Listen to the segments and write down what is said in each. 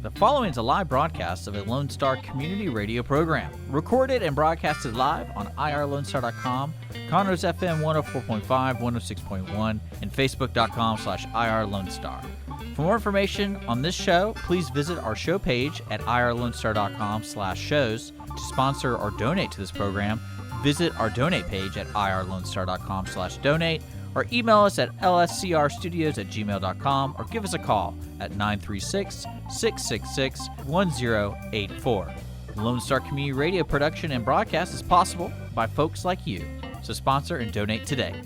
The following is a live broadcast of a Lone Star community radio program, recorded and broadcasted live on irlonestar.com, Conroe's FM 104.5, 106.1, and facebook.com/irlonestar. For more information on this show, please visit our show page at irlonestar.com/shows. To sponsor or donate to this program, visit our donate page at irlonestar.com/donate, or email us at lscrstudios@gmail.com, or give us a call at 936-666-1084. Lone Star Community Radio production and broadcast is possible by folks like you. So sponsor and donate today.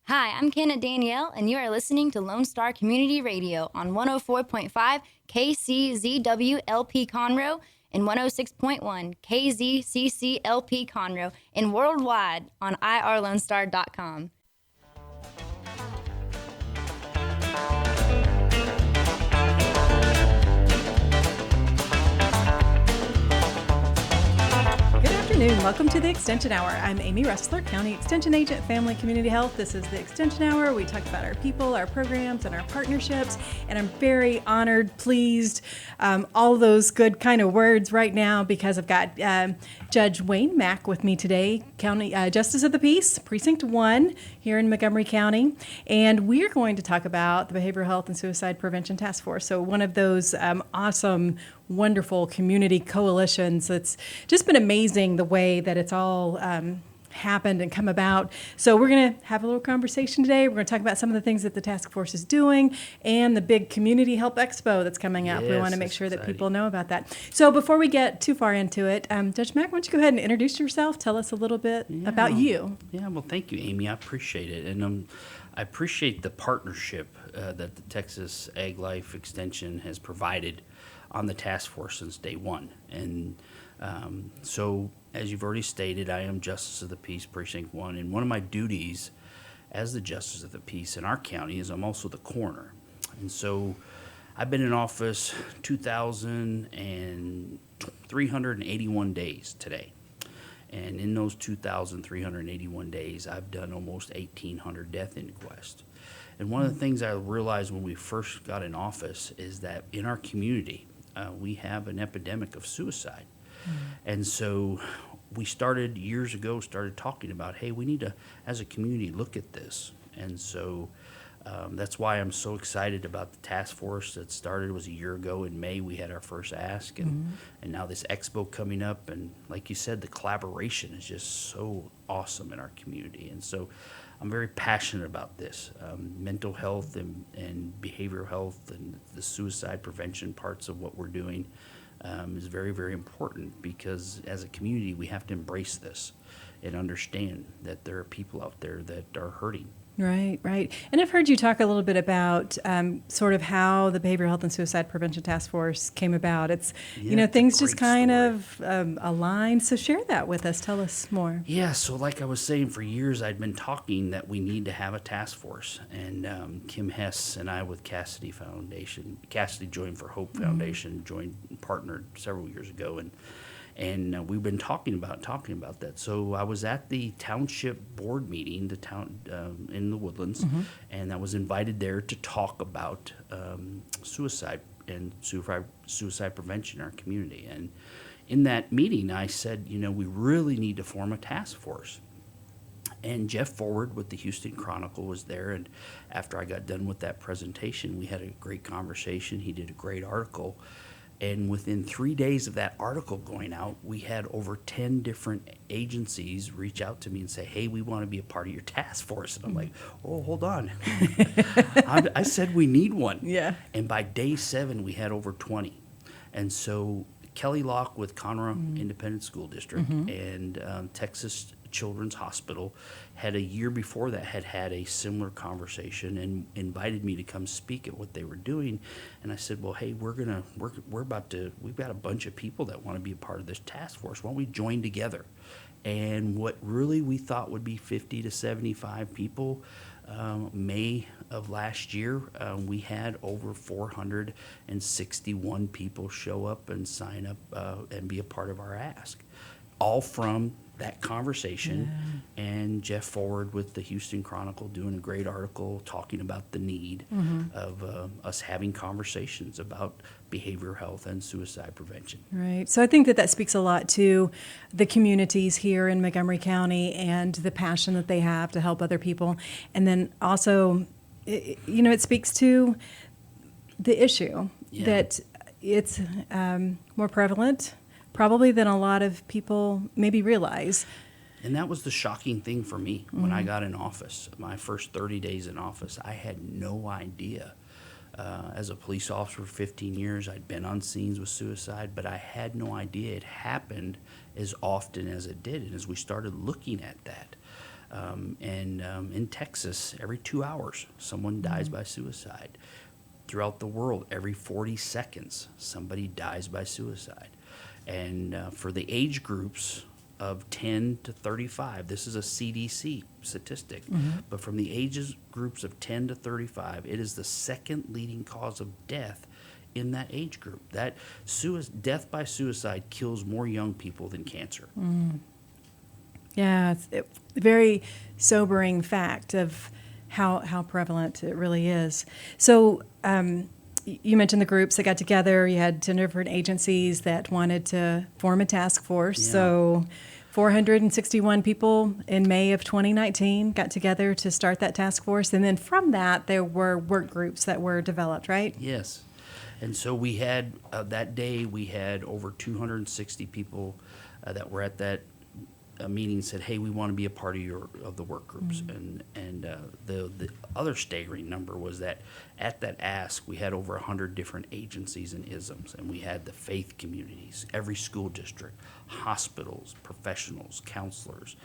Hi, I'm Kenna Danielle, and you are listening to Lone Star Community Radio on 104.5 KCZWLP Conroe and 106.1 KZCCLP Conroe, and worldwide on irlonestar.com. Welcome to the Extension Hour. I'm Amy Ressler, County Extension Agent, Family Community Health. This is the Extension Hour. We talk about our people, our programs, and our partnerships. And I'm very honored, pleased, all those good kind of words right now, because I've got Judge Wayne Mack with me today, County Justice of the Peace, Precinct 1 here in Montgomery County. And we're going to talk about the Behavioral Health and Suicide Prevention Task Force. So one of those awesome, wonderful community coalitions that's just been amazing, the way that it's all happened and come about. So we're going to have a little conversation today. We're going to talk about some of the things that the task force is doing and the big Community Help Expo that's coming up. Yes, we want to make sure that people know about that. So before we get too far into it, Judge Mack, why don't you go ahead and introduce yourself? Tell us a little bit about you. Yeah, well, thank you, Amy. I appreciate it. And I appreciate the partnership that the Texas Agrilife Extension has provided on the task force since day one. And so, as you've already stated, I am Justice of the Peace, Precinct 1, and one of my duties as the Justice of the Peace in our county is I'm also the coroner. And so I've been in office 2,381 days today. And in those 2,381 days, I've done almost 1,800 death inquests. And one of the things I realized when we first got in office is that in our community, we have an epidemic of suicide. And so we started years ago, talking about, hey, we need to, as a community, look at this. And so that's why I'm so excited about the task force that started. It was a year ago in May. We had our first ask, and now this expo coming up. And like you said, the collaboration is just so awesome in our community. And so I'm very passionate about this. Mental health and behavioral health and the suicide prevention parts of what we're doing is very, very important, because as a community, we have to embrace this and understand that there are people out there that are hurting. Right, right. And I've heard you talk a little bit about sort of how the Behavioral Health and Suicide Prevention Task Force came about. It's, things just kind of aligned. So share that with us. Tell us more. Yeah, so like I was saying, for years I'd been talking that we need to have a task force. And Kim Hess and I with Cassidy Join for Hope Foundation, partnered several years ago. And we've been talking about that. So I was at the township board meeting, in the Woodlands, and I was invited there to talk about suicide and suicide prevention in our community. And in that meeting, I said, we really need to form a task force. And Jeff Forward with the Houston Chronicle was there, and after I got done with that presentation, we had a great conversation. He did a great article. And within 3 days of that article going out, we had over 10 different agencies reach out to me and say, hey, we want to be a part of your task force. And I'm like, oh, hold on. I said we need one. Yeah. And by day 7, we had over 20. And so Kelly Locke with Conroe Independent School District and Texas Children's Hospital had a year before that had a similar conversation and invited me to come speak at what they were doing. And I said, well, hey, we've got a bunch of people that want to be a part of this task force. Why don't we join together? And what really we thought would be 50 to 75 people, May of last year, we had over 461 people show up and sign up and be a part of our ask, all from that conversation, and Jeff Forward with the Houston Chronicle doing a great article talking about the need of us having conversations about behavioral health and suicide prevention. Right. So I think that speaks a lot to the communities here in Montgomery County and the passion that they have to help other people. And then also, it speaks to the issue that it's more prevalent probably than a lot of people maybe realize. And that was the shocking thing for me when I got in office. My first 30 days in office, I had no idea. As a police officer for 15 years, I'd been on scenes with suicide, but I had no idea it happened as often as it did. And as we started looking at that, in Texas, every 2 hours, someone dies by suicide. Throughout the world, every 40 seconds, somebody dies by suicide. And for the age groups of 10 to 35, this is a CDC statistic, but from the ages groups of 10 to 35, it is the second leading cause of death in that age group. That death by suicide kills more young people than cancer. Yeah, it's a very sobering fact of how prevalent it really is. So you mentioned the groups that got together. You had 10 different agencies that wanted to form a task force. Yeah. So 461 people in May of 2019 got together to start that task force. And then from that, there were work groups that were developed, right? Yes. And so we had, that day, we had over 260 people that were at that meeting said, hey, we want to be a part of the work groups. And the other staggering number was that at that ask, we had over 100 different agencies and isms, and we had the faith communities, every school district, hospitals, professionals, counselors,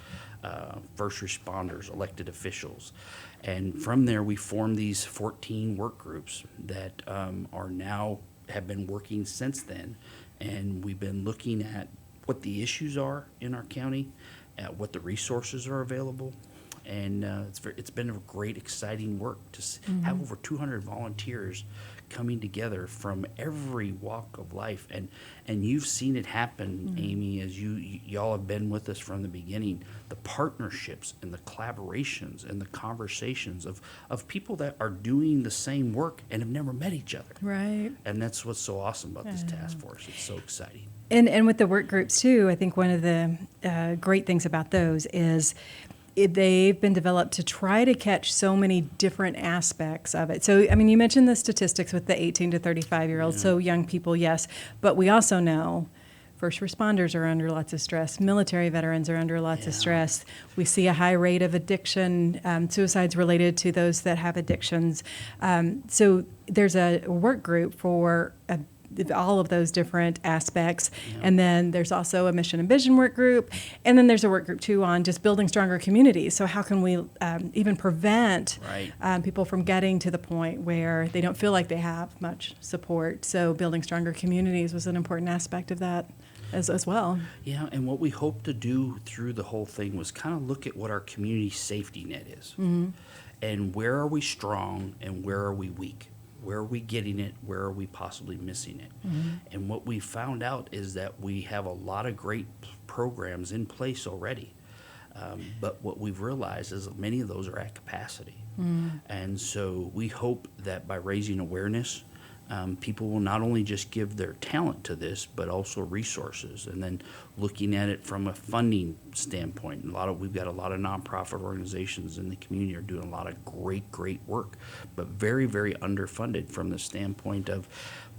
first responders, elected officials. And from there, we formed these 14 work groups that have been working since then, and we've been looking at what the issues are in our county, what the resources are available, and it's been a great, exciting work to have over 200 volunteers coming together from every walk of life, and you've seen it happen, Amy, as y'all have been with us from the beginning. The partnerships and the collaborations and the conversations of people that are doing the same work and have never met each other. Right. And that's what's so awesome about this task force. It's so exciting. And with the work groups too, I think one of the great things about those is they've been developed to try to catch so many different aspects of it. So, I mean, you mentioned the statistics with the 18 to 35-year-olds, so young people, yes. But we also know first responders are under lots of stress. Military veterans are under lots of stress. We see a high rate of addiction, suicides related to those that have addictions. So there's a work group for all of those different aspects. And then there's also a mission and vision work group. And then there's a work group too on just building stronger communities. So how can we even prevent people from getting to the point where they don't feel like they have much support? So building stronger communities was an important aspect of that as well. Yeah, and what we hope to do through the whole thing was kind of look at what our community safety net is. And where are we strong and where are we weak? Where are we getting it? Where are we possibly missing it? And what we found out is that we have a lot of great programs in place already. But what we've realized is that many of those are at capacity. And so we hope that by raising awareness, people will not only just give their talent to this, but also resources. And then looking at it from a funding standpoint, we've got a lot of nonprofit organizations in the community are doing a lot of great work, but very, very underfunded from the standpoint of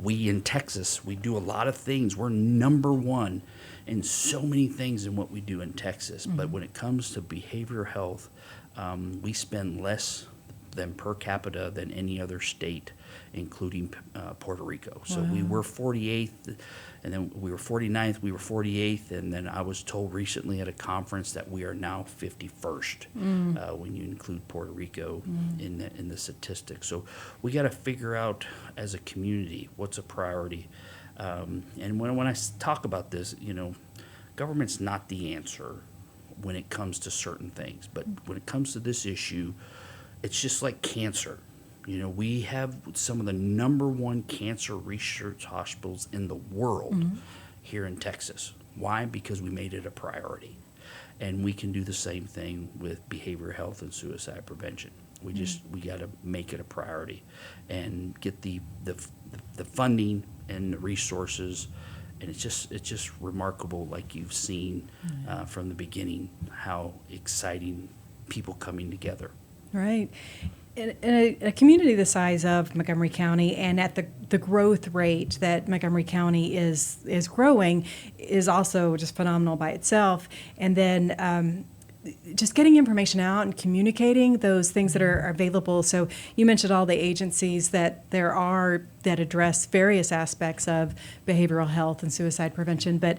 we in Texas, we do a lot of things. We're number one in so many things in what we do in Texas. But when it comes to behavioral health, we spend less than per capita than any other state, including Puerto Rico. So we were 48th, and then we were 49th, we were 48th, and then I was told recently at a conference that we are now 51st when you include Puerto Rico in the statistics. So we got to figure out as a community what's a priority. And when I talk about this, government's not the answer when it comes to certain things, but when it comes to this issue, it's just like cancer. We have some of the number one cancer research hospitals in the world here in Texas. Why? Because we made it a priority. And we can do the same thing with behavioral health and suicide prevention. We got to make it a priority and get the funding and the resources. And it's just remarkable, like you've seen from the beginning, how exciting people coming together. Right. In a community the size of Montgomery County, and at the growth rate that Montgomery County is growing, is also just phenomenal by itself. And then just getting information out and communicating those things that are available. So you mentioned all the agencies that there are that address various aspects of behavioral health and suicide prevention. But,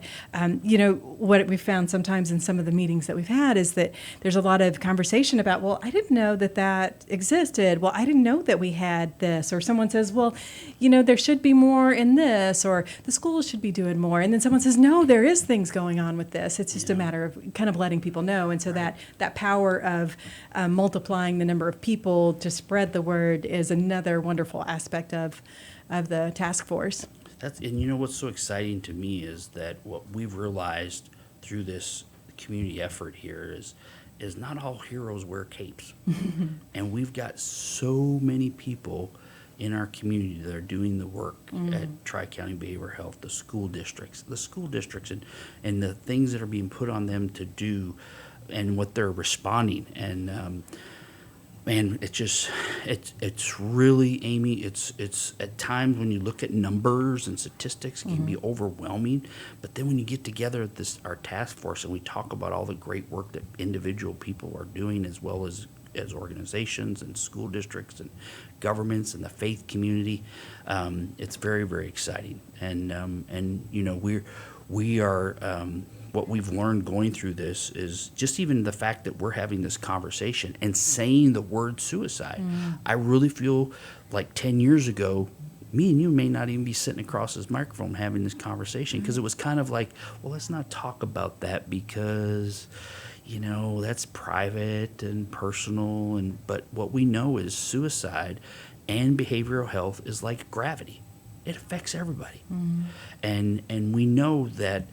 what we've found sometimes in some of the meetings that we've had is that there's a lot of conversation about, well, I didn't know that existed. Well, I didn't know that we had this. Or someone says, well, there should be more in this, or the schools should be doing more. And then someone says, no, there is things going on with this. It's just a matter of kind of letting people know. And so that power of multiplying the number of people to spread the word is another wonderful aspect of the task force. And what's so exciting to me is that what we've realized through this community effort here is not all heroes wear capes. And we've got so many people in our community that are doing the work at Tri-County Behavioral Health, the school districts and the things that are being put on them to do and what they're responding. And man, it's really, Amy, it's at times when you look at numbers and statistics, it can be overwhelming. But then when you get together at our task force and we talk about all the great work that individual people are doing, as well as organizations and school districts and governments and the faith community, it's very, very exciting. And we are. What we've learned going through this is just even the fact that we're having this conversation and saying the word suicide. I really feel like 10 years ago, me and you may not even be sitting across this microphone having this conversation, because it was kind of like, well, let's not talk about that because, that's private and personal. But what we know is suicide and behavioral health is like gravity. It affects everybody. And we know that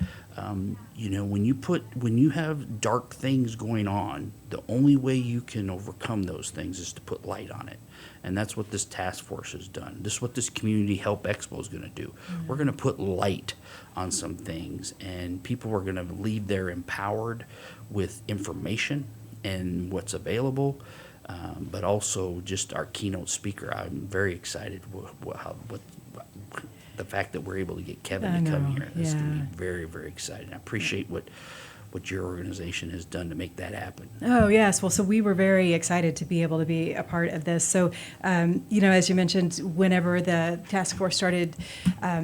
when you have dark things going on, the only way you can overcome those things is to put light on it. And that's what this task force has done. This is what this Community Help Expo is going to do. We're going to put light on some things, and people are going to leave there empowered with information and what's available. But also just our keynote speaker. I'm very excited what the fact that we're able to get Kevin to come here. This is going to be very, very exciting. I appreciate what your organization has done to make that happen. Oh, yes. Well, so we were very excited to be able to be a part of this. So, as you mentioned, whenever the task force started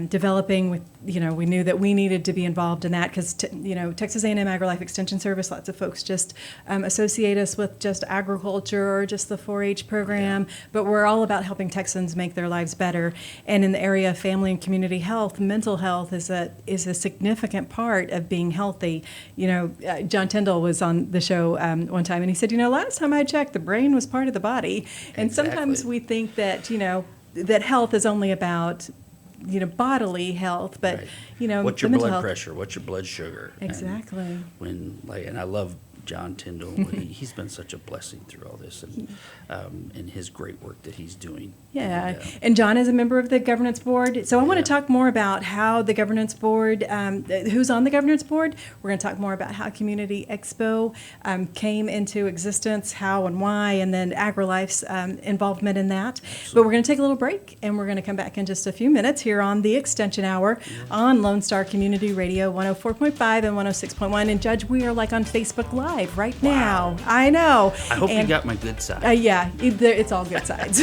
developing, we knew that we needed to be involved in that because, Texas A&M Agrilife Extension Service, lots of folks just associate us with just agriculture or just the 4-H program, but we're all about helping Texans make their lives better. And in the area of family and community health, mental health is a significant part of being healthy. John Tyndall was on the show one time, and he said, last time I checked, the brain was part of the body. And Exactly. Sometimes we think that, that health is only about, bodily health, but, Right. What's your the mental blood health. pressure? What's your blood sugar? Exactly. And I love John Tyndall. He's been such a blessing through all this, and his great work that he's doing. Yeah, and John is a member of the governance board. So I want to talk more about how the governance board, who's on the governance board. We're going to talk more about how Community Expo came into existence, how and why, and then Agrilife's involvement in that. Absolutely. But we're going to take a little break, and we're going to come back in just a few minutes here on the Extension Hour on Lone Star Community Radio 104.5 and 106.1. And Judge, we are like on Facebook Live right now. I know. I hope you got my good side. Yeah, it's all good sides.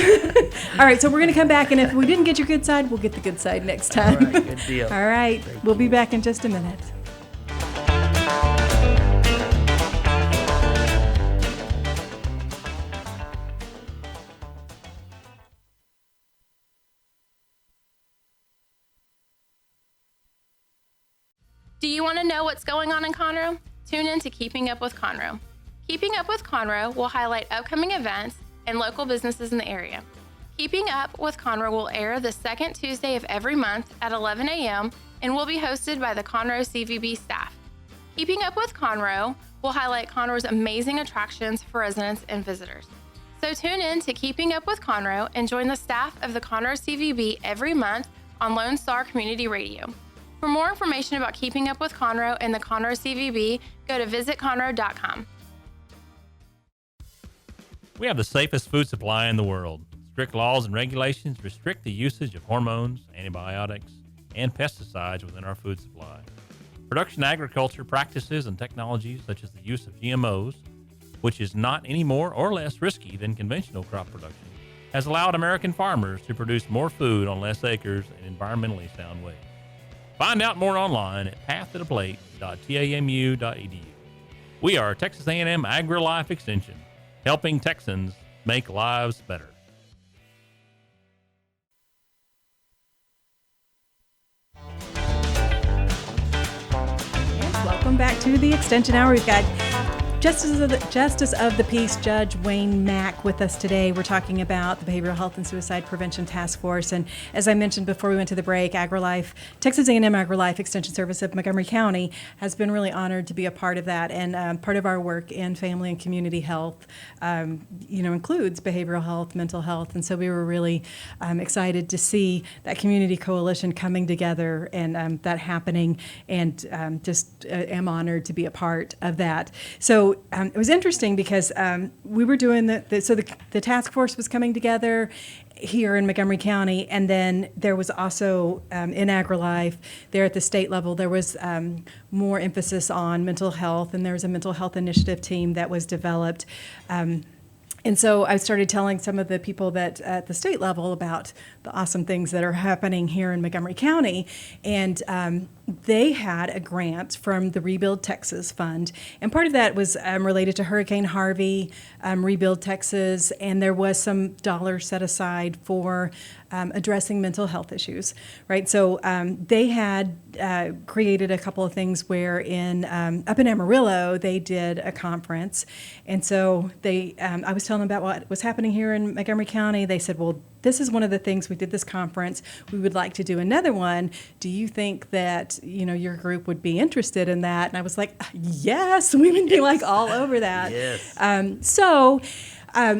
All right, so we're going to come back, and if we didn't get your good side, we'll get the good side next time. All right, good deal. All right, we'll be back in just a minute. Do you want to know what's going on in Conroe? Tune in to Keeping Up with Conroe. Keeping Up with Conroe will highlight upcoming events and local businesses in the area. Keeping Up with Conroe will air the second Tuesday of every month at 11 a.m. and will be hosted by the Conroe CVB staff. Keeping Up with Conroe We'll highlight Conroe's amazing attractions for residents and visitors. So tune in to Keeping Up with Conroe and join the staff of the Conroe CVB every month on Lone Star Community Radio. For more information about Keeping Up with Conroe and the Conroe CVB, go to visitconroe.com. We have the safest food supply in the world. Strict laws and regulations restrict the usage of hormones, antibiotics, and pesticides within our food supply. Production agriculture practices and technologies such as the use of GMOs, which is not any more or less risky than conventional crop production, has allowed American farmers to produce more food on less acres in environmentally sound ways. Find out more online at pathtotheplate.tamu.edu. We are Texas A&M Agrilife Extension, helping Texans make lives better. Welcome back to the Extension Hour. We've got Justice of the Peace Judge Wayne Mack with us today. We're talking about the Behavioral Health and Suicide Prevention Task Force. And as I mentioned before we went to the break, Agrilife, Texas A&M Agrilife Extension Service of Montgomery County has been really honored to be a part of that. And part of our work in family and community health, includes behavioral health, mental health. And so we were really excited to see that community coalition coming together and that happening. And just am honored to be a part of that. So it was interesting because we were doing the task force was coming together here in Montgomery County, and then there was also in Agrilife, there at the state level, there was more emphasis on mental health, and there was a mental health initiative team that was developed. And so I started telling some of the people that at the state level about the awesome things that are happening here in Montgomery County. And they had a grant from the Rebuild Texas Fund. And part of that was related to Hurricane Harvey, Rebuild Texas, and there was some dollars set aside for addressing mental health issues, right? So they had created a couple of things where up in Amarillo, they did a conference. And so I was telling them about what was happening here in Montgomery County. They said, well, this is one of the things we did this conference. We would like to do another one. Do you think that, your group would be interested in that? And I was like, yes, we would be like all over that. Yes.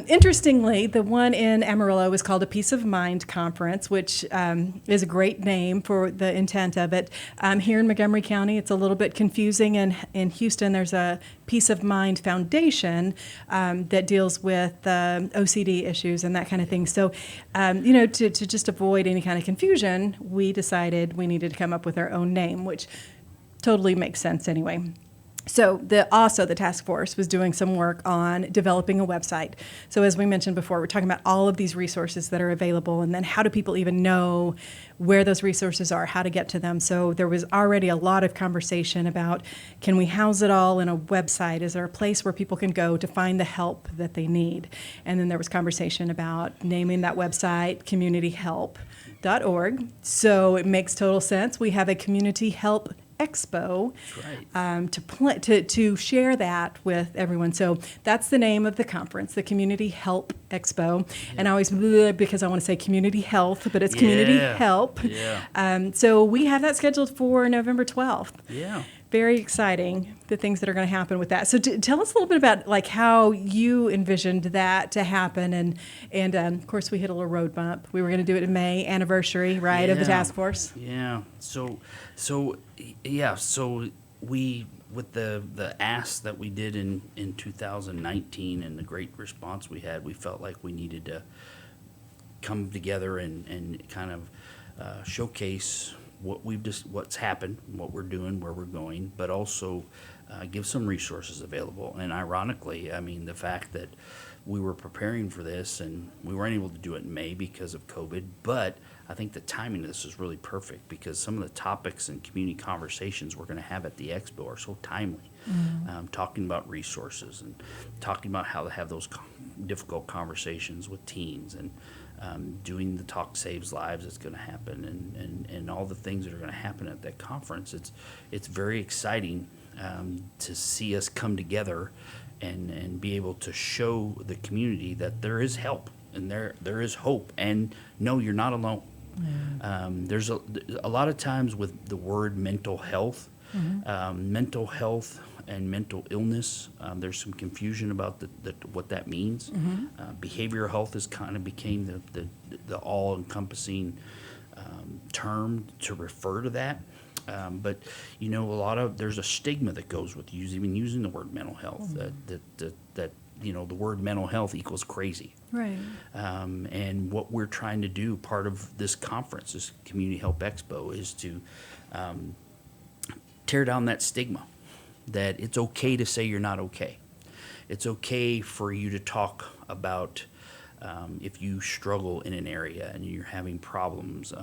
Interestingly, the one in Amarillo was called a Peace of Mind Conference, which is a great name for the intent of it. Here in Montgomery County, it's a little bit confusing. And in Houston, there's a Peace of Mind Foundation that deals with OCD issues and that kind of thing. So, to just avoid any kind of confusion, we decided we needed to come up with our own name, which totally makes sense anyway. So the task force was doing some work on developing a website. So as we mentioned before, we're talking about all of these resources that are available, and then how do people even know where those resources are, how to get to them. So there was already a lot of conversation about, can we house it all in a website? Is there a place where people can go to find the help that they need? And then there was conversation about naming that website communityhelp.org. So it makes total sense. We have a Community Help Expo. That's right. To share that with everyone. So that's the name of the conference, the Community Help Expo. Yeah. And I always, because I want to say community health, but it's community help. Yeah. So we have that scheduled for November 12th. Yeah. Very exciting, the things that are going to happen with that. So tell us a little bit about like how you envisioned that to happen. And of course, we hit a little road bump. We were going to do it in May, anniversary, right, of the task force. Yeah. So we, with the ask that we did in 2019 and the great response we had, we felt like we needed to come together and kind of showcase what's happened, what we're doing, where we're going, but also give some resources available. And ironically, I mean, the fact that we were preparing for this and we weren't able to do it in May because of COVID, but I think the timing of this is really perfect because some of the topics and community conversations we're going to have at the expo are so timely. Mm-hmm. Talking about resources and talking about how to have those difficult conversations with teens and doing the Talk Saves Lives that's going to happen and all the things that are going to happen at that conference. It's very exciting to see us come together and be able to show the community that there is help and there is hope, and no, you're not alone. Mm-hmm. There's a lot of times with the word mental health. Mm-hmm. Mental health and mental illness. There's some confusion about what that means. Behavioral health has kind of became the all-encompassing term to refer to that. But there's a stigma that goes with even using the word mental health. That the word mental health equals crazy. Right. And what we're trying to do, part of this conference, this Community Help Expo, is to tear down that stigma, that it's okay to say you're not okay. It's okay for you to talk about if you struggle in an area and you're having problems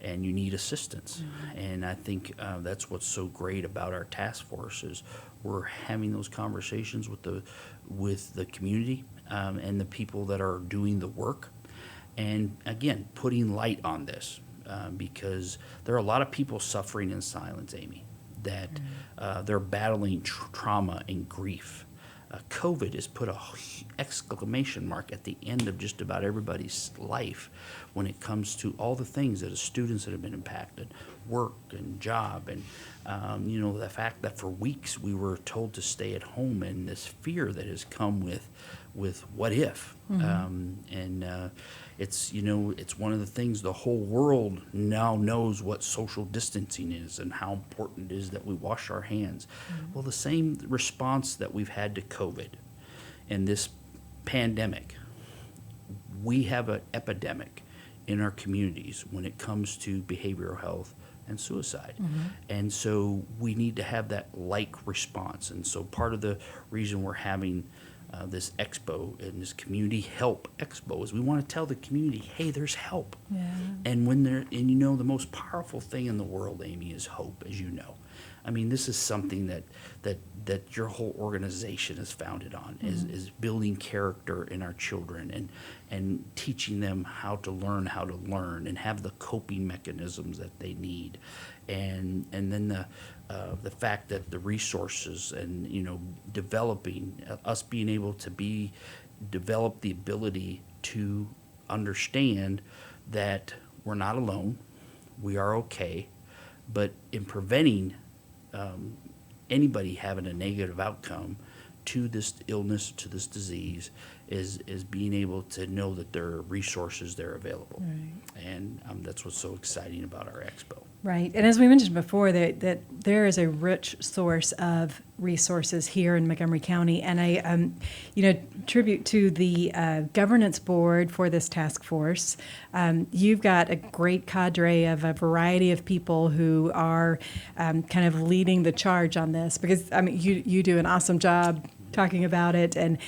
and you need assistance. And I think that's what's so great about our task force is we're having those conversations with the community and the people that are doing the work. And again, putting light on this because there are a lot of people suffering in silence, Amy, that they're battling trauma and grief. COVID has put a exclamation mark at the end of just about everybody's life when it comes to all the things that the students that have been impacted, work and job, and the fact that for weeks we were told to stay at home, and this fear that has come with what if, it's one of the things the whole world now knows what social distancing is and how important it is that we wash our hands. Well, the same response that we've had to COVID and this pandemic, we have an epidemic in our communities when it comes to behavioral health and suicide. And so we need to have that like response. And so part of the reason we're having this expo and this Community Help Expo is we want to tell the community, hey, there's help. And the most powerful thing in the world, Amy, is hope, as you know. I mean, this is something that your whole organization is founded on, is building character in our children and teaching them how to learn and have the coping mechanisms that they need. And then the fact that the resources and developing us being able to develop the ability to understand that we're not alone, we are okay, but in preventing anybody having a negative outcome to this illness, to this disease, is being able to know that there are resources there available. And that's what's so exciting about our expo. Right. And as we mentioned before, that there is a rich source of resources here in Montgomery County. And I, tribute to the governance board for this task force. You've got a great cadre of a variety of people who are kind of leading the charge on this, because, you do an awesome job talking about it and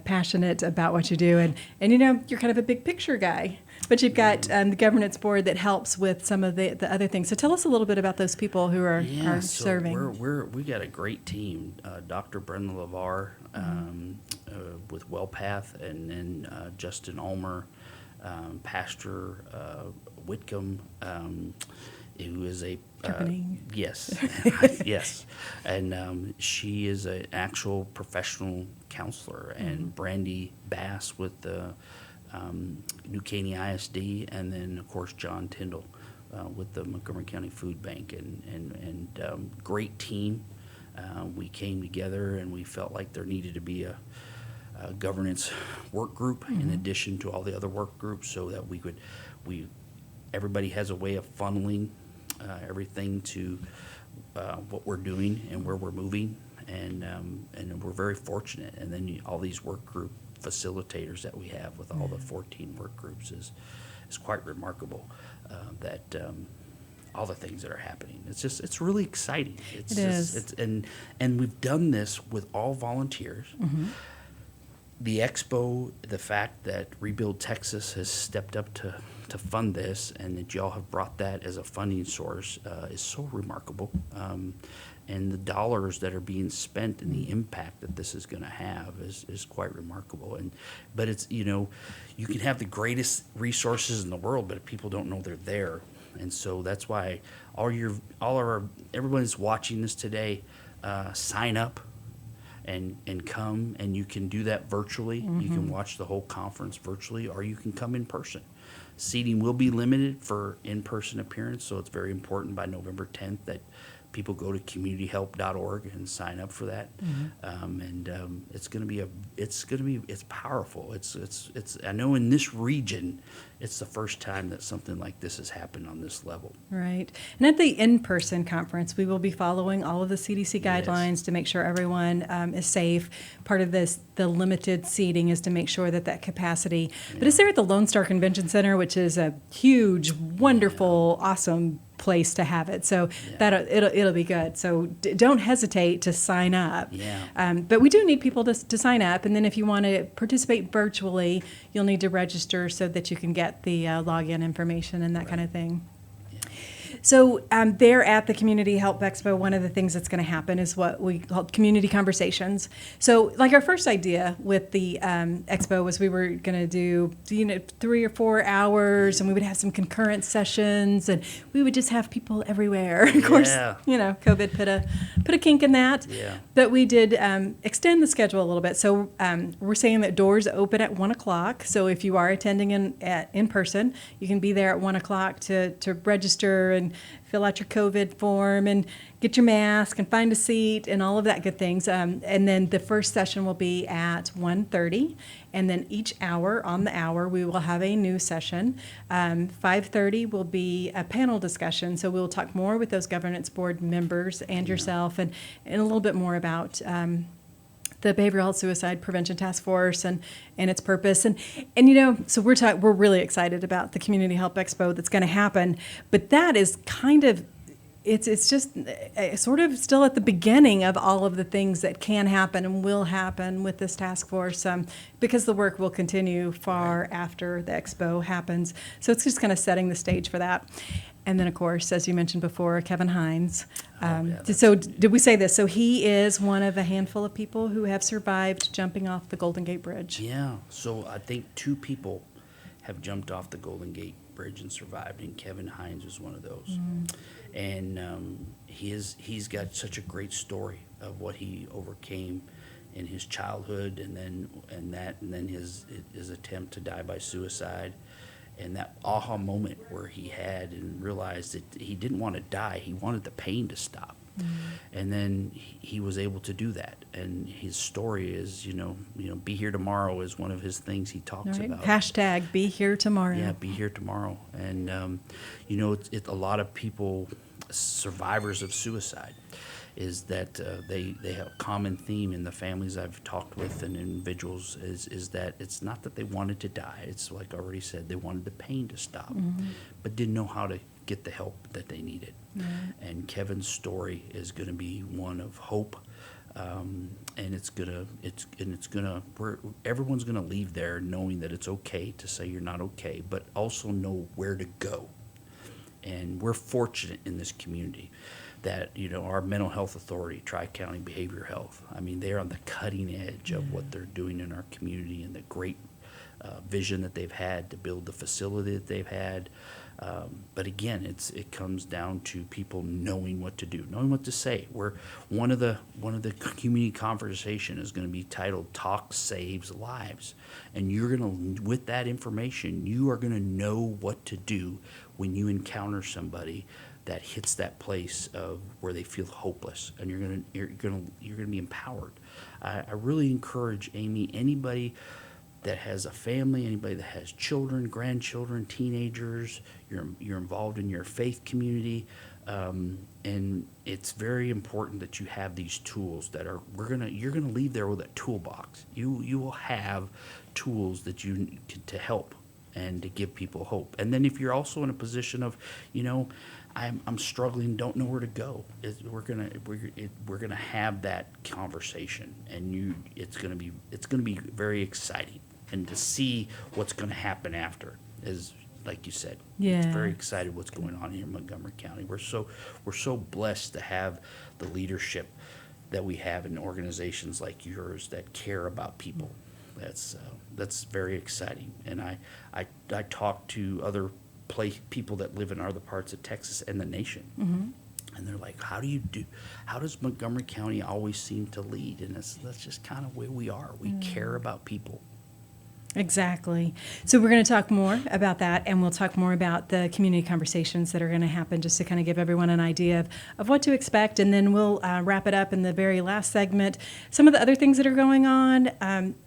passionate about what you do. And you're kind of a big picture guy. But you've got the governance board that helps with some of the other things. So tell us a little bit about those people who are serving. We got a great team. Dr. Brenda LeVar with WellPath, and then Justin Ulmer, Pastor Whitcomb, who is a yes, yes, and she is an actual professional counselor, and Brandy Bass with the New Caney ISD, and then of course John Tyndall with the Montgomery County Food Bank, and great team. We came together and we felt like there needed to be a governance work group in addition to all the other work groups, so that everybody has a way of funneling everything to what we're doing and where we're moving, and we're very fortunate. And then all these work group facilitators that we have with all the 14 work groups is quite remarkable. That all the things that are happening, it's really exciting. It is. And we've done this with all volunteers. The expo, the fact that Rebuild Texas has stepped up to fund this, and that y'all have brought that as a funding source is so remarkable. And the dollars that are being spent and the impact that this is going to have is quite remarkable. But it's, you can have the greatest resources in the world, but if people don't know they're there. And so that's why everyone that's watching this today, sign up and come, and you can do that virtually. You can watch the whole conference virtually, or you can come in person. Seating will be limited for in-person appearance, so it's very important by November 10th that people go to communityhelp.org and sign up for that. It's going to be it's powerful. It's I know in this region, it's the first time that something like this has happened on this level. Right. And at the in-person conference, we will be following all of the CDC guidelines to make sure everyone is safe. Part of this, the limited seating, is to make sure that capacity. But it's there at the Lone Star Convention Center, which is a huge, wonderful, awesome place to have it. So it'll be good. So don't hesitate to sign up. But we do need people to sign up. And then if you want to participate virtually, you'll need to register so that you can get the login information and that kind of thing. So there at the Community Help Expo, one of the things that's going to happen is what we call community conversations. So like our first idea with the expo was we were going to do 3 or 4 hours, and we would have some concurrent sessions, and we would just have people everywhere. Of course, COVID put a kink in that. But we did extend the schedule a little bit. So we're saying that doors open at 1 o'clock. So if you are attending in person, you can be there at 1 o'clock to register and fill out your COVID form and get your mask and find a seat and all of that good things. And then the first session will be at 1:30. And then each hour, on the hour, we will have a new session. 5:30 will be a panel discussion. So we'll talk more with those governance board members and yourself and a little bit more about the Behavioral Health Suicide Prevention Task Force and its purpose. And so we're really excited about the Community Help Expo that's going to happen. But that is kind of, it's just sort of still at the beginning of all of the things that can happen and will happen with this task force, because the work will continue far after the expo happens. So it's just kind of setting the stage for that. And then, of course, as you mentioned before, Kevin Hines. So did we say this? So he is one of a handful of people who have survived jumping off the Golden Gate Bridge. Yeah. So I think 2 people have jumped off the Golden Gate Bridge and survived, and Kevin Hines was one of those. And he's got such a great story of what he overcame in his childhood, and then his attempt to die by suicide. And that aha moment where he had and realized that he didn't want to die, he wanted the pain to stop. And then he was able to do that. And his story is, be here tomorrow is one of his things he talks about. Hashtag be here tomorrow. Yeah, be here tomorrow. And, it's a lot of people, survivors of suicide, is that they have a common theme in the families I've talked with and individuals is that it's not that they wanted to die. It's like I already said, they wanted the pain to stop, but didn't know how to get the help that they needed. And Kevin's story is going to be one of hope, and everyone's gonna leave there knowing that it's okay to say you're not okay, but also know where to go. And we're fortunate in this community that, our mental health authority, Tri-County Behavior Health, I mean, they're on the cutting edge of what they're doing in our community and the great vision that they've had to build the facility that they've had. But again, it comes down to people knowing what to do, knowing what to say. One of the community conversation is going to be titled "Talk Saves Lives," and with that information, you are going to know what to do when you encounter somebody that hits that place of where they feel hopeless, and you're gonna be empowered. I really encourage, Amy, anybody that has a family, anybody that has children, grandchildren, teenagers, you're involved in your faith community, and it's very important that you have these tools that you're gonna leave there with a toolbox. You will have tools that to help and to give people hope. And then if you're also in a position of, I'm struggling, don't know where to go, we're gonna have that conversation, and it's gonna be very exciting, and to see what's gonna happen after is, like you said, it's very excited what's going on here in Montgomery County. We're so blessed to have the leadership that we have in organizations like yours that care about people. That's very exciting, and I talk to other people that live in other parts of Texas and the nation, and they're like, how does Montgomery County always seem to lead? And that's just kind of where we are. We care about people. Exactly. So we're going to talk more about that, and we'll talk more about the community conversations that are going to happen, just to kind of give everyone an idea of what to expect. And then we'll wrap it up in the very last segment, some of the other things that are going on,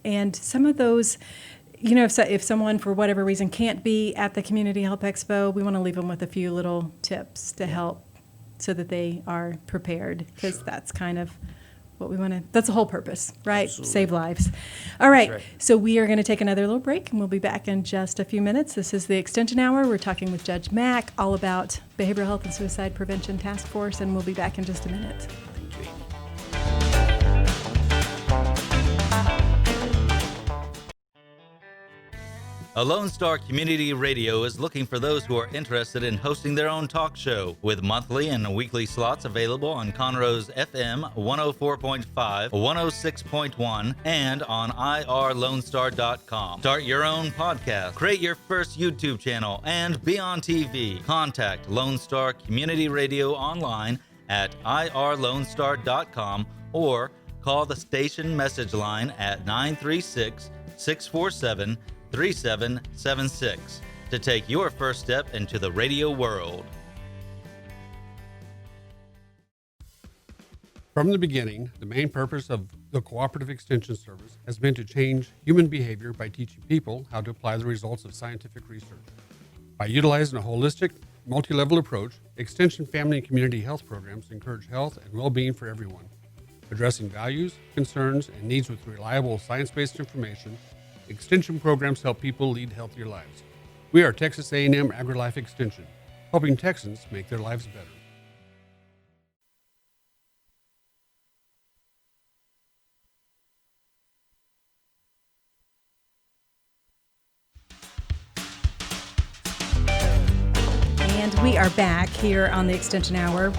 and some of those, if someone for whatever reason can't be at the Community Help Expo, we want to leave them with a few little tips to help so that they are prepared, because that's kind of what we want to, that's the whole purpose, right? Absolutely. Save lives. All right. That's right. So we are going to take another little break, and we'll be back in just a few minutes. This is the Extension Hour. We're talking with Judge Mack all about Behavioral Health and Suicide Prevention Task Force, and we'll be back in just a minute. Thank you, Amy. A Lone Star Community Radio is looking for those who are interested in hosting their own talk show, with monthly and weekly slots available on Conroe's FM 104.5, 106.1, and on irlonestar.com. Start your own podcast, create your first YouTube channel, and be on TV. Contact Lone Star Community Radio online at irlonestar.com or call the station message line at 936-647-3776 to take your first step into the radio world. From the beginning, the main purpose of the Cooperative Extension Service has been to change human behavior by teaching people how to apply the results of scientific research. By utilizing a holistic, multi-level approach, Extension family and community health programs encourage health and well-being for everyone. Addressing values, concerns, and needs with reliable science-based information, Extension programs help people lead healthier lives. We are Texas A&M Agrilife Extension, helping Texans make their lives better. And we are back here on the Extension Hour.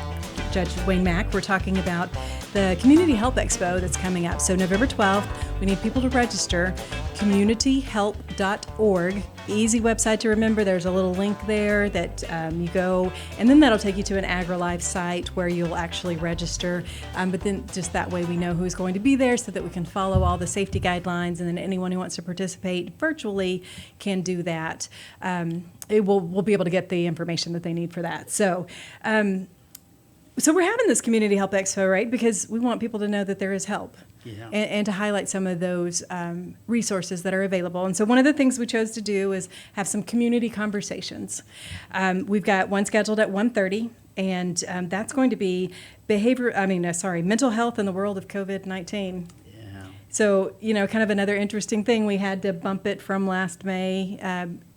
Judge Wayne Mack, we're talking about the Community Help Expo that's coming up. So November 12th, we need people to register. communityhelp.org. Easy website to remember. There's a little link there that you go, and then that'll take you to an Agrilife site where you'll actually register. But then just that way we know who's going to be there so that we can follow all the safety guidelines, and then anyone who wants to participate virtually can do that. We'll be able to get the information that they need for that. So we're having this Community Help Expo, right? Because we want people to know that there is help. Yeah. And to highlight some of those resources that are available. And so one of the things we chose to do is have some community conversations. We've got one scheduled at 1:30, and that's going to be mental health in the world of COVID-19. Yeah. So, kind of another interesting thing, we had to bump it from last May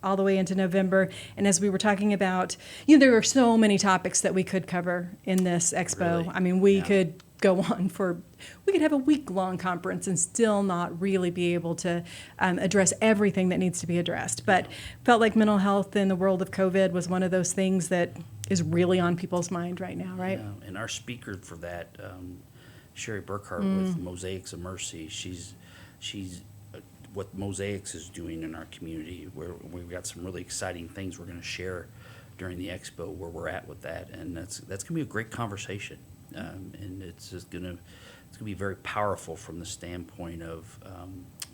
all the way into November. And as we were talking about, there were so many topics that we could cover in this expo. Really? I mean, we Yeah. could go on we could have a week-long conference and still not really be able to address everything that needs to be addressed. But felt like mental health in the world of COVID was one of those things that is really on people's mind right now, right? Yeah. And our speaker for that, Sherry Burkhardt with Mosaics of Mercy, she's what Mosaics is doing in our community, where we've got some really exciting things we're going to share during the expo, where we're at with that, and that's going to be a great conversation, and it's going to be very powerful from the standpoint of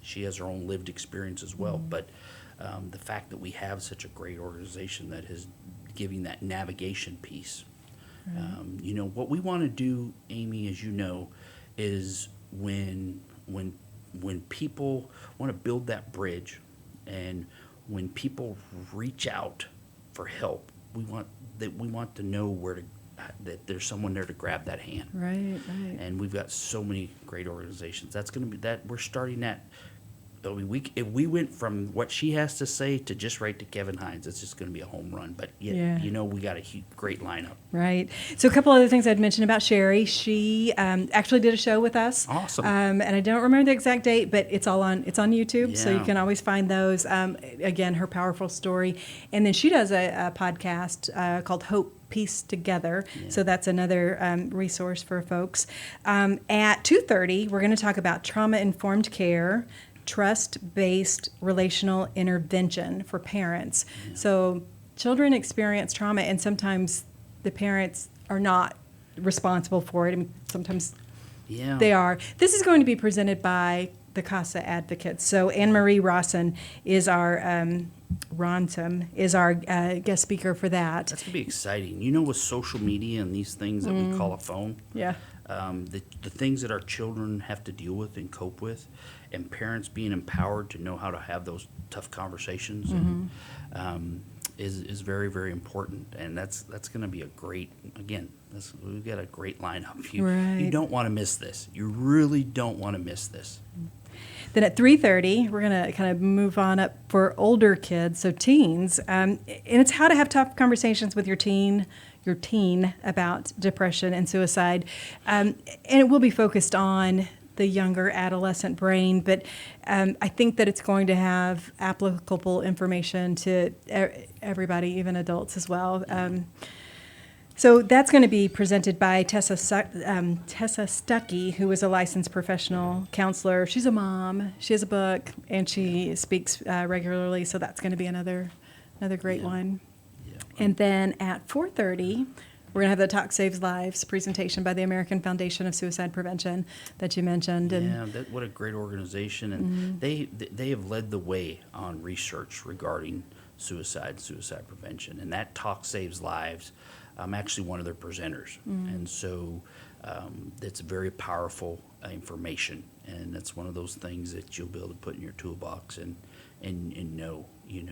she has her own lived experience as well, but the fact that we have such a great organization that is giving that navigation piece. Right. What we want to do, Amy, as you know, is when people want to build that bridge, and when people reach out for help, we want to know that there's someone there to grab that hand. Right. And we've got so many great organizations. That's going to be that we're starting that. If we went from what she has to say to just right to Kevin Hines, it's just going to be a home run. But we got a great lineup. Right. So a couple other things I'd mention about Sherry. She actually did a show with us. Awesome. And I don't remember the exact date, but it's on YouTube, so you Yeah. can always find those. Again, her powerful story. And then she does a podcast called Hope Piece Together. Yeah. So that's another resource for folks. At 2:30, we're going to talk about trauma-informed care, trust-based relational intervention for parents. Yeah. So children experience trauma, and sometimes the parents are not responsible for it. I mean, sometimes they are. This is going to be presented by the CASA advocates. So Anne Marie Ronson is our guest speaker for that. That's gonna be exciting. You know, with social media and these things that we call a phone, Yeah. the things that our children have to deal with and cope with, and parents being empowered to know how to have those tough conversations is very, very important. And that's going to be a great, again, we've got a great lineup. You Right. don't want to miss this. You really don't want to miss this. Then at 3:30, we're going to kind of move on up for older kids, so teens. And it's how to have tough conversations with your teen about depression and suicide. And it will be focused on the younger adolescent brain, but I think that it's going to have applicable information to everybody, even adults as well. So that's going to be presented by Tessa Stuckey, who is a licensed professional counselor. She's a mom. She has a book, and she speaks regularly. So that's going to be another great one. Yeah. And then at 4:30, we're going to have the Talk Saves Lives presentation by the American Foundation of Suicide Prevention that you mentioned. And What a great organization. And they have led the way on research regarding suicide prevention. And that Talk Saves Lives, I'm actually one of their presenters. And so it's very powerful information. And it's one of those things that you'll be able to put in your toolbox and know. We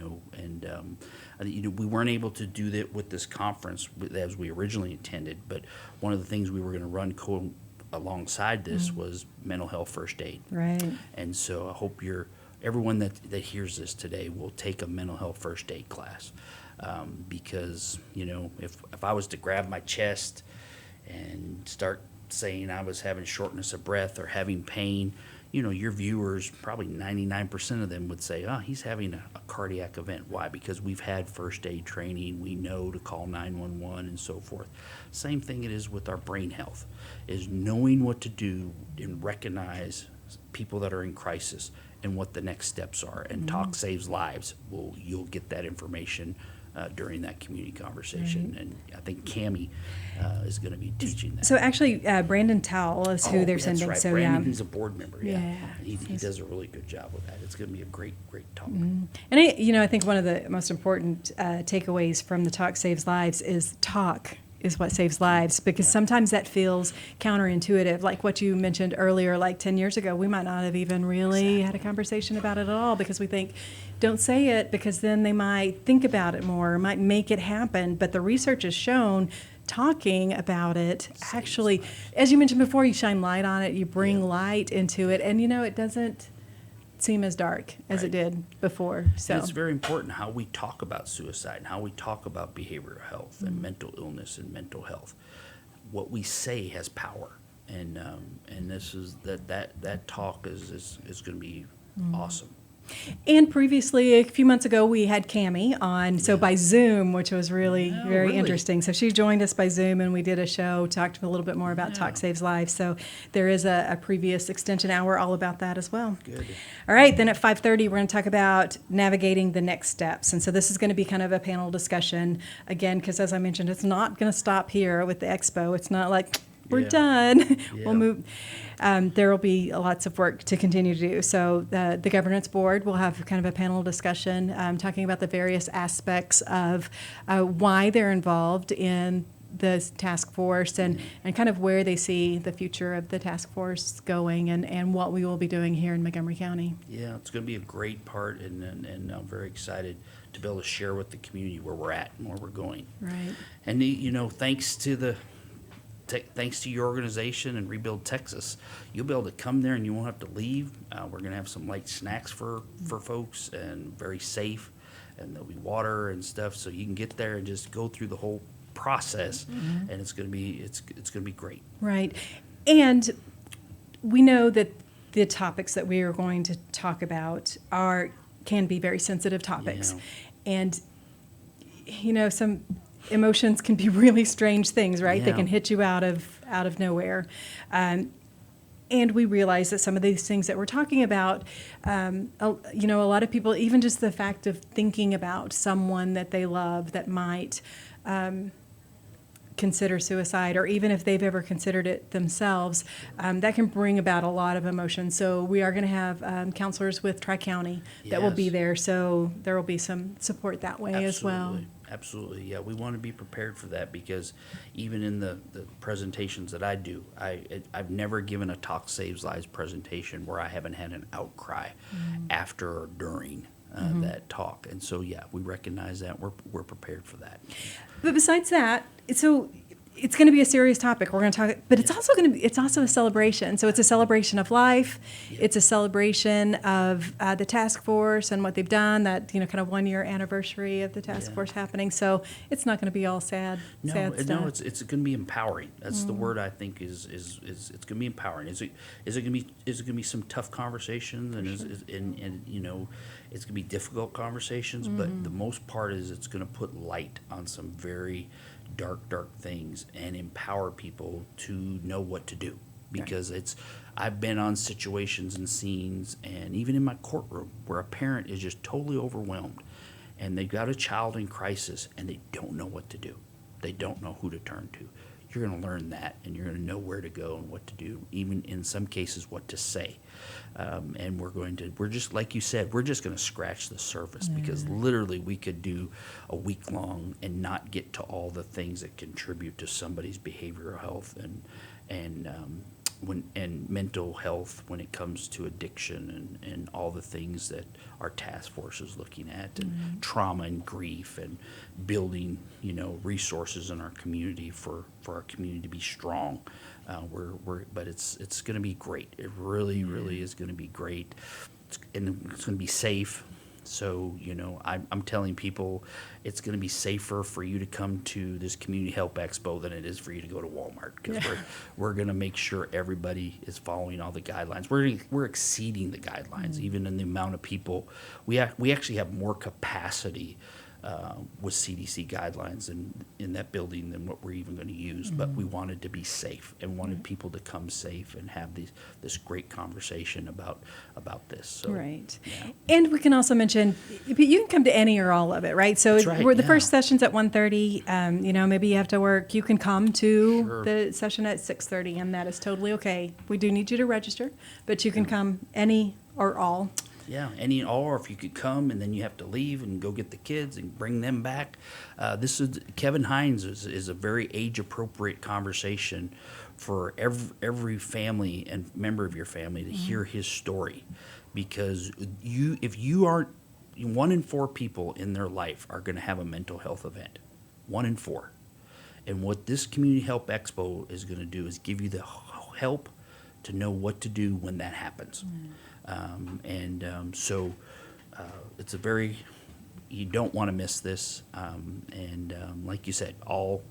weren't able to do that with this conference as we originally intended, but one of the things we were going to run alongside this was mental health first aid. right. And so I hope everyone that hears this today will take a mental health first aid class, because if I was to grab my chest and start saying I was having shortness of breath or having pain, your viewers, probably 99% of them would say, he's having a cardiac event. Why? Because we've had first aid training. We know to call 911 and so forth. Same thing it is with our brain health, is knowing what to do and recognize people that are in crisis and what the next steps are. And Talk Saves Lives, you'll get that information during that community conversation. And I think Cammie is going to be teaching that. So actually, Brandon Towle is who they're that's sending. right. So Brandon, yeah. he's a board member. Yeah, Yeah. He does a really good job with that. It's going to be a great talk. And I think one of the most important takeaways from the Talk Saves Lives is talk is what saves lives, because sometimes that feels counterintuitive, like what you mentioned earlier, like 10 years ago, we might not have even really had a conversation about it at all, because we think, don't say it, because then they might think about it more, might make it happen. But the research has shown talking about it actually, as you mentioned before, you shine light on it, you bring light into it, and it doesn't seem as dark as it did before. So And it's very important how we talk about suicide and how we talk about behavioral health and mental illness and mental health. What we say has power, and this is that talk is going to be awesome. And previously, a few months ago, we had Cammie on, so by Zoom, which was really very interesting. So she joined us by Zoom, and we did a show, talked a little bit more about Talk Saves Lives. So there is a previous extension hour all about that as well. Good. All right, then at 5:30, we're going to talk about navigating the next steps. And so this is going to be kind of a panel discussion, again, because as I mentioned, it's not going to stop here with the expo. It's not like we're done. We'll move. There will be lots of work to continue to do. So the governance board will have kind of a panel discussion talking about the various aspects of why they're involved in the task force and kind of where they see the future of the task force going and what we will be doing here in Montgomery County. Yeah, it's going to be a great part, and I'm very excited to be able to share with the community where we're at and where we're going. Right. And thanks to your organization and Rebuild Texas, you'll be able to come there and you won't have to leave. We're going to have some light snacks for folks, and very safe, and there'll be water and stuff, so you can get there and just go through the whole process, and it's going to be great. Right. And we know that the topics that we are going to talk about can be very sensitive topics. Yeah. And some emotions can be really strange things, right? They Yeah. can hit you out of nowhere. And we realize that some of these things that we're talking about, a lot of people, even just the fact of thinking about someone that they love that might consider suicide, or even if they've ever considered it themselves, that can bring about a lot of emotion. So we are going to have counselors with Tri-County that will be Yes. there. So there will be some support that way as well. Absolutely. Yeah, we want to be prepared for that, because even in the presentations that I do, I've never given a Talk Saves Lives presentation where I haven't had an outcry after or during that talk. And so, yeah, we recognize that. We're prepared for that. But besides that, so it's going to be a serious topic. We're going to talk, but it's also a celebration. So it's a celebration of life. Yeah. It's a celebration of the task force and what they've done. That kind of 1 year anniversary of the task force happening. So it's not going to be all sad. Sad stuff. No, it's going to be empowering. That's the word I think is it's going to be empowering. Is it going to be some tough conversations, and it's going to be difficult conversations, but the most part is it's going to put light on some very dark things and empower people to know what to do. Because I've been on situations and scenes, and even in my courtroom, where a parent is just totally overwhelmed, and they've got a child in crisis, and they don't know what to do. They don't know who to turn to. You're going to learn that, and you're going to know where to go and what to do, even in some cases what to say. And we're just, like you said, we're just going to scratch the surface, because literally we could do a week long and not get to all the things that contribute to somebody's behavioral health and mental health when it comes to addiction and all the things that our task force is looking at, and trauma and grief, and building resources in our community for our community to be strong. But it's going to be great. It really is going to be great, and it's going to be safe. So, I'm telling people it's going to be safer for you to come to this Community Help Expo than it is for you to go to Walmart, because we're going to make sure everybody is following all the guidelines. We're exceeding the guidelines, even in the amount of people. We actually have more capacity with CDC guidelines in that building than what we're even going to use. But we wanted to be safe and wanted people to come safe and have this great conversation about this. So, Right. yeah. And we can also mention, you can come to any or all of it, right? So That's right, the yeah. first session's at 1:30. Maybe you have to work. You can come to Sure. the session at 6:30, and that is totally okay. We do need you to register, but you can come any or all. Yeah, or if you could come and then you have to leave and go get the kids and bring them back. Kevin Hines is a very age-appropriate conversation for every family and member of your family to hear his story, because if you aren't, 1 in 4 people in their life are going to have a mental health event, 1 in 4. And what this Community Help Expo is going to do is give you the help to know what to do when that happens. So it's you don't want to miss this. Like you said, all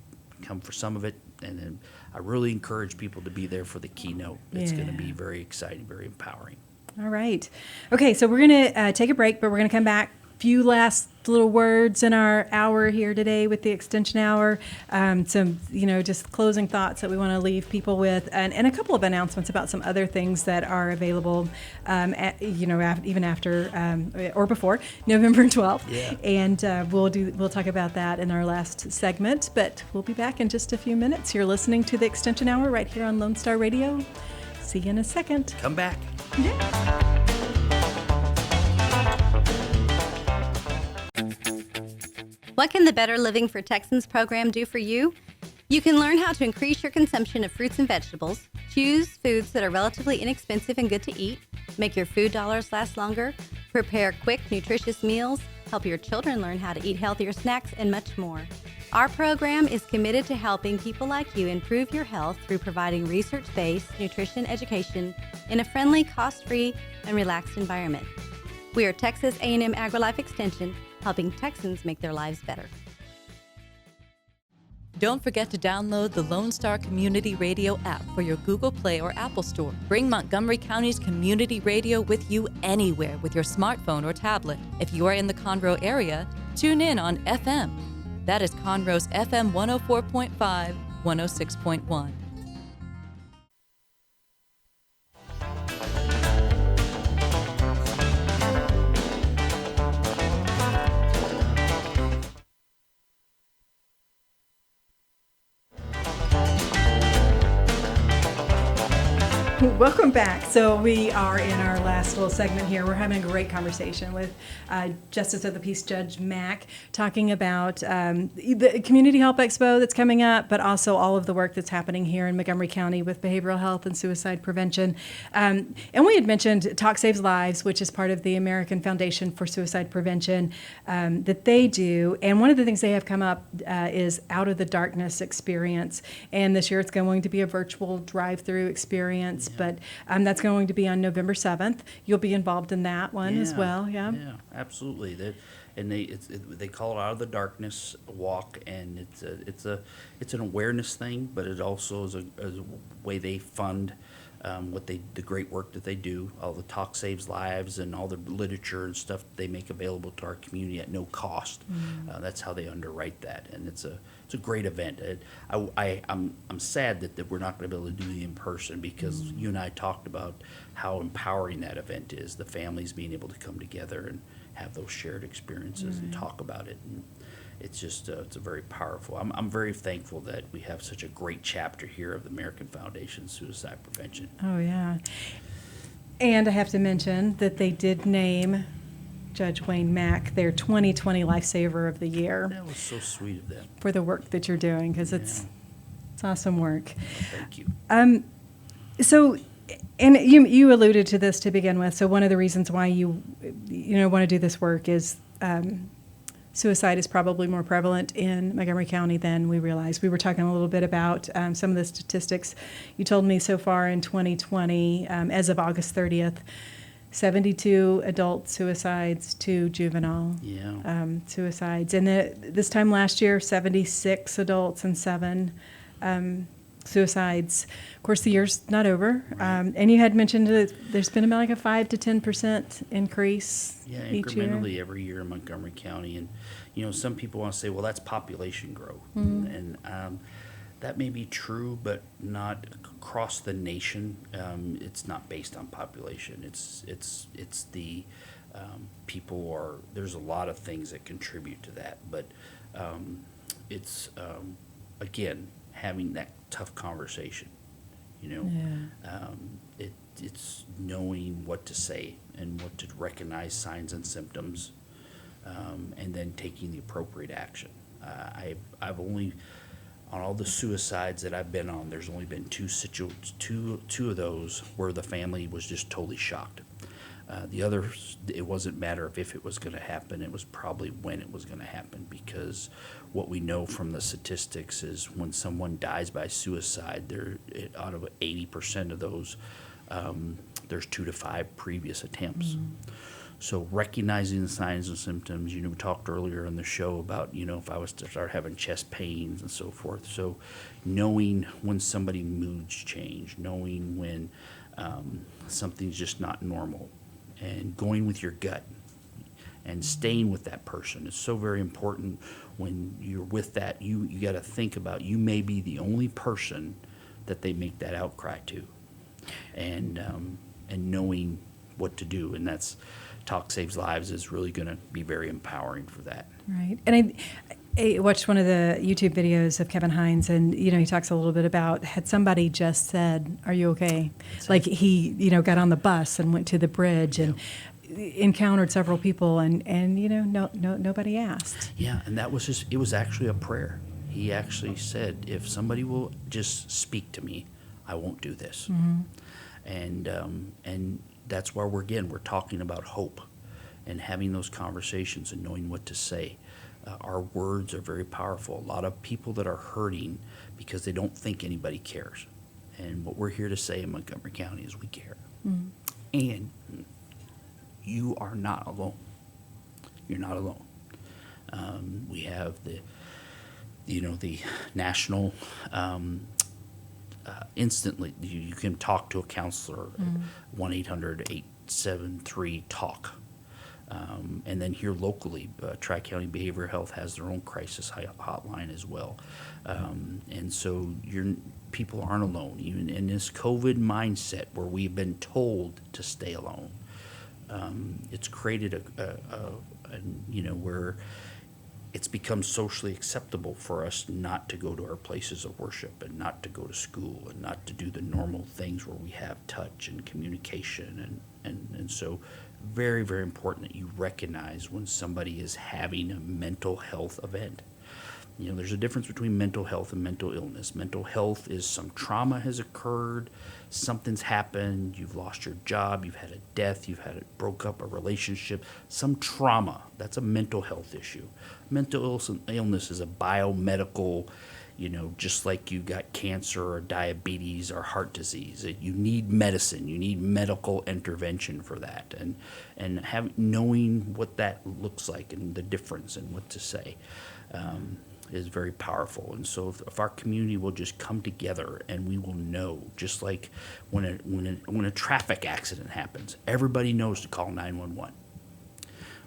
come for some of it. And then I really encourage people to be there for the keynote. It's going to be very exciting, very empowering. All right. Okay, so we're going to take a break, but we're going to come back. Few last little words in our hour here today with the Extension Hour. Some, just closing thoughts that we want to leave people with, and a couple of announcements about some other things that are available, even after or before November 12th. Yeah. And we'll talk about that in our last segment, but we'll be back in just a few minutes. You're listening to the Extension Hour right here on Lone Star Radio. See you in a second. Come back. Yeah. What can the Better Living for Texans program do for you? You can learn how to increase your consumption of fruits and vegetables, choose foods that are relatively inexpensive and good to eat, make your food dollars last longer, prepare quick, nutritious meals, help your children learn how to eat healthier snacks, and much more. Our program is committed to helping people like you improve your health through providing research-based nutrition education in a friendly, cost-free, and relaxed environment. We are Texas A&M Agrilife Extension, helping Texans make their lives better. Don't forget to download the Lone Star Community Radio app for your Google Play or Apple Store. Bring Montgomery County's community radio with you anywhere with your smartphone or tablet. If you are in the Conroe area, tune in on FM. That is Conroe's FM 104.5, 106.1. Welcome back. So we are in our last little segment here. We're having a great conversation with Justice of the Peace Judge Mack, talking about the Community Help Expo that's coming up, but also all of the work that's happening here in Montgomery County with behavioral health and suicide prevention. And we had mentioned Talk Saves Lives, which is part of the American Foundation for Suicide Prevention that they do. And one of the things they have come up is Out of the Darkness experience. And this year it's going to be a virtual drive-through experience, but that's going to be on November 7th. You'll be involved in that one as well, yeah? Yeah, absolutely. They call it Out of the Darkness walk, and it's an awareness thing, but it also is a way they fund the great work that they do, all the Talk Saves Lives and all the literature and stuff they make available to our community at no cost. That's how they underwrite that, and it's a great event. I'm sad that we're not going to be able to do it in person, because you and I talked about how empowering that event is, the families being able to come together and have those shared experiences and talk about it. And it's just it's a very powerful. I'm very thankful that we have such a great chapter here of the American Foundation Suicide Prevention. Oh, yeah. And I have to mention that they did name Judge Wayne Mack their 2020 Lifesaver of the Year. That was so sweet of them. For the work that you're doing, because it's awesome work. Thank you. So, and you alluded to this to begin with. So one of the reasons why you want to do this work is suicide is probably more prevalent in Montgomery County than we realize. We were talking a little bit about some of the statistics you told me so far in 2020, as of August 30th. 72 adult suicides, 2 juvenile suicides. And this time last year, 76 adults and 7 suicides. Of course, the year's not over. Right. And you had mentioned that there's been about like a 5 to 10% increase each year. Incrementally every year in Montgomery County. And, some people want to say, well, that's population growth. And that may be true, but not across the nation. It's not based on population. It's the people are. There's a lot of things that contribute to that, but it's again having that tough conversation. It's knowing what to say and what to recognize signs and symptoms, and then taking the appropriate action. I've only. On all the suicides that I've been on, there's only been two of those where the family was just totally shocked. The others, it wasn't a matter of if it was going to happen, it was probably when it was going to happen, because what we know from the statistics is when someone dies by suicide, out of 80% of those, there's 2 to 5 previous attempts. So recognizing the signs and symptoms, we talked earlier on the show about, if I was to start having chest pains and so forth. So knowing when somebody's moods change, knowing when something's just not normal, and going with your gut and staying with that person is so very important. When you're with that, you got to think about, you may be the only person that they make that outcry to, and knowing what to do. And that's Talk Saves Lives is really going to be very empowering for that. Right. And I watched one of the YouTube videos of Kevin Hines, and he talks a little bit about, had somebody just said, "Are you okay?" Like he got on the bus and went to the bridge and encountered several people, and nobody asked. Yeah, and that was it was actually a prayer. He actually said, "If somebody will just speak to me, I won't do this." And that's why we're talking about hope and having those conversations and knowing what to say. Our words are very powerful. A lot of people that are hurting because they don't think anybody cares. And what we're here to say in Montgomery County is we care. And you are not alone. You're not alone. We have the national instantly, you can talk to a counselor, 1-800-873-TALK. And then here locally, Tri-County Behavioral Health has their own crisis hotline as well. And so people aren't alone, even in this COVID mindset where we've been told to stay alone. It's created where it's become socially acceptable for us not to go to our places of worship and not to go to school and not to do the normal things where we have touch and communication. And so very, very important that you recognize when somebody is having a mental health event. You know, there's a difference between mental health and mental illness. Mental health is some trauma has occurred, something's happened, you've lost your job, you've had a death, broke up a relationship, some trauma. That's a mental health issue. Mental illness is a biomedical, you know, just like you got cancer or diabetes or heart disease. You need medicine, you need medical intervention for that, and knowing what that looks like and the difference and what to say. Is very powerful. And so if our community will just come together and we will know, just like when a traffic accident happens, everybody knows to call 911.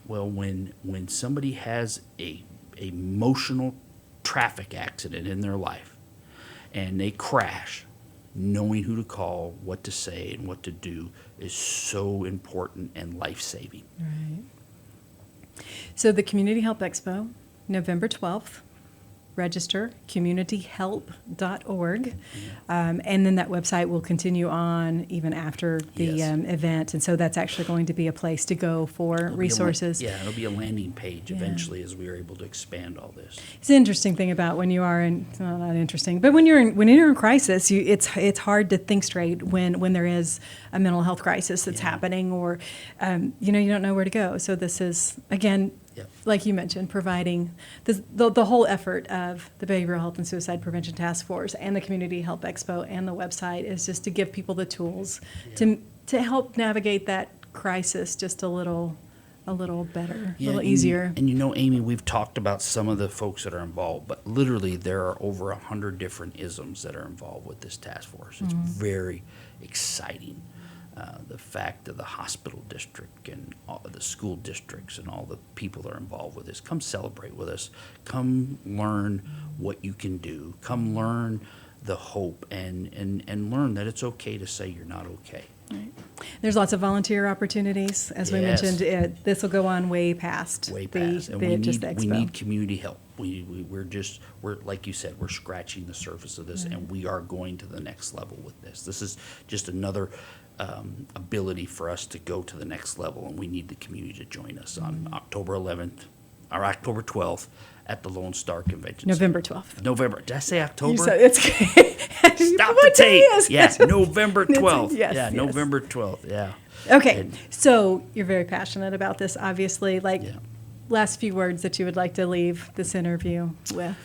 Well, when somebody has a emotional traffic accident in their life and they crash, knowing who to call, what to say, and what to do is so important and life-saving. Right. So the Community Help Expo, November 12th. Register, communityhelp.org. And then that website will continue on even after the event. And so that's actually going to be a place to go for resources. It'll be a landing page eventually as we are able to expand all this. It's an interesting thing about when you are in, well, not interesting, but when you're in crisis, it's hard to think straight when there is a mental health crisis that's happening, or, you don't know where to go. So this is, again, like you mentioned, providing the whole effort of the Behavioral Health and Suicide Prevention Task Force and the Community Help Expo and the website is just to give people the tools to help navigate that crisis just a little better, a little easier. And Amy, we've talked about some of the folks that are involved, but literally there are over 100 different isms that are involved with this task force. It's very exciting. The fact of the hospital district and all the school districts and all the people that are involved with this. Come celebrate with us. Come learn what you can do. Come learn the hope and learn that it's okay to say you're not okay. Right. There's lots of volunteer opportunities. As we mentioned, this will go on way past the expo. We need community help. We're like you said, we're scratching the surface of this, and we are going to the next level with this. This is just another ability for us to go to the next level, and we need the community to join us on October 11th or October 12th at the Lone Star Convention November Center. 12th. November. Did I say October? You said it's Stop the tape. Yes, November 12th. Yes. November 12th. Yeah. Okay, so you're very passionate about this, obviously. Last few words that you would like to leave this interview with.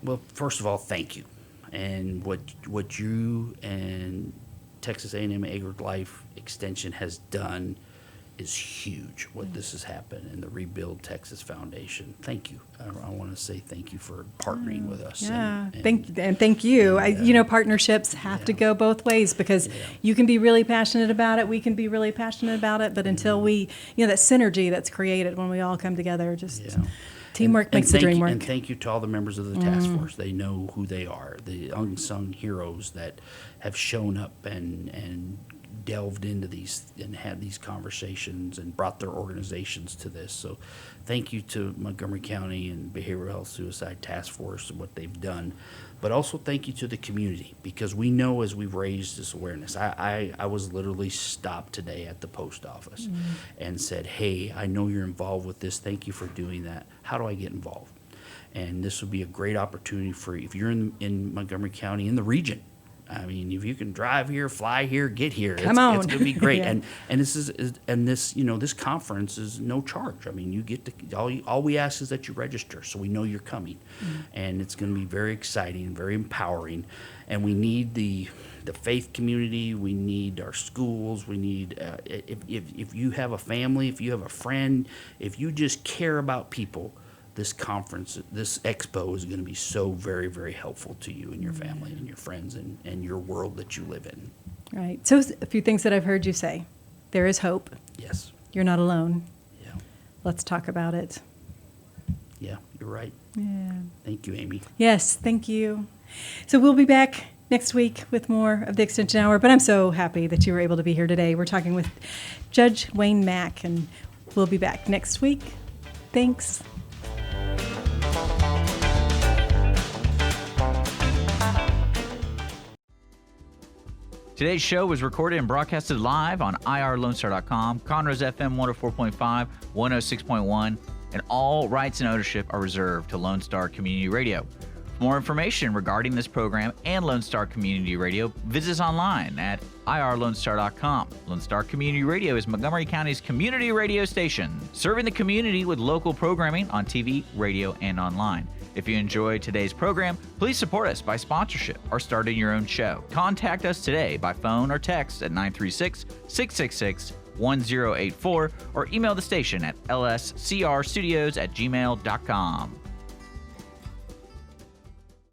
Well, first of all, thank you, and what you and Texas A&M Agrilife Extension has done is huge. What this has happened, and the Rebuild Texas Foundation. Thank you. I want to say thank you for partnering with us. Yeah, thank you. Partnerships have to go both ways, because you can be really passionate about it. We can be really passionate about it, but until we, that synergy that's created when we all come together, teamwork makes the dream work. And thank you to all the members of the task force. They know who they are, the unsung heroes that have shown up and delved into these and had these conversations and brought their organizations to this. So thank you to Montgomery County and Behavioral Health Suicide Task Force and what they've done. But also thank you to the community, because we know as we've raised this awareness. I was literally stopped today at the post office and said, hey, I know you're involved with this. Thank you for doing that. How do I get involved? And this would be a great opportunity for, if you're in Montgomery County, in the region. I mean, if you can drive here, fly here, get here, it's going to be great. And this conference is no charge. I mean, you get to all we ask is that you register, so we know you're coming, and it's going to be very exciting, very empowering. And we need the faith community. We need our schools. We need if you have a family, if you have a friend, if you just care about people. This conference, this expo is going to be so very, very helpful to you and your family and your friends and your world that you live in. Right. So a few things that I've heard you say. There is hope. Yes. You're not alone. Yeah. Let's talk about it. Yeah, you're right. Yeah. Thank you, Amy. Yes, thank you. So we'll be back next week with more of the Extension Hour, but I'm so happy that you were able to be here today. We're talking with Judge Wayne Mack, and we'll be back next week. Thanks. Today's show was recorded and broadcasted live on irlonestar.com, Conroe's FM 104.5, 106.1, and all rights and ownership are reserved to Lone Star Community Radio. For more information regarding this program and Lone Star Community Radio, visit us online at irlonestar.com. Lone Star Community Radio is Montgomery County's community radio station, serving the community with local programming on TV, radio, and online. If you enjoyed today's program, please support us by sponsorship or starting your own show. Contact us today by phone or text at 936-666-1084 or email the station at lscrstudios@gmail.com.